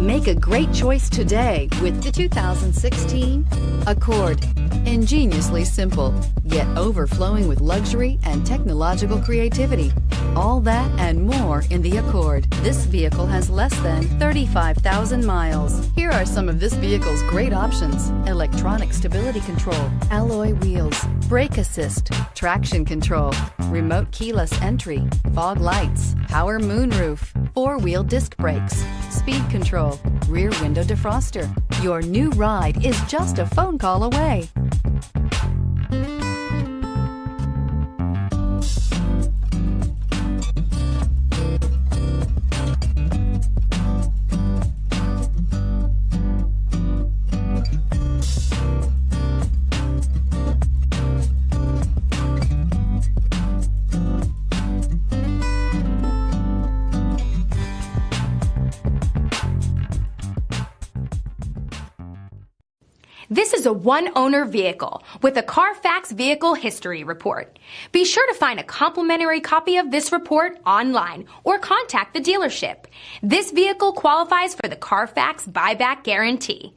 Make a great choice today with the 2016 Accord. Ingeniously simple, yet overflowing with luxury and technological creativity. All that and more in the Accord. This vehicle has less than 35,000 miles. Here are some of this vehicle's great options: electronic stability control, alloy wheels, brake assist, traction control, remote keyless entry, fog lights, power moonroof, four-wheel disc brakes, speed control, rear window defroster. Your new ride is just a phone call away. This is a one-owner vehicle with a Carfax Vehicle History Report. Be sure to find a complimentary copy of this report online or contact the dealership. This vehicle qualifies for the Carfax Buyback Guarantee.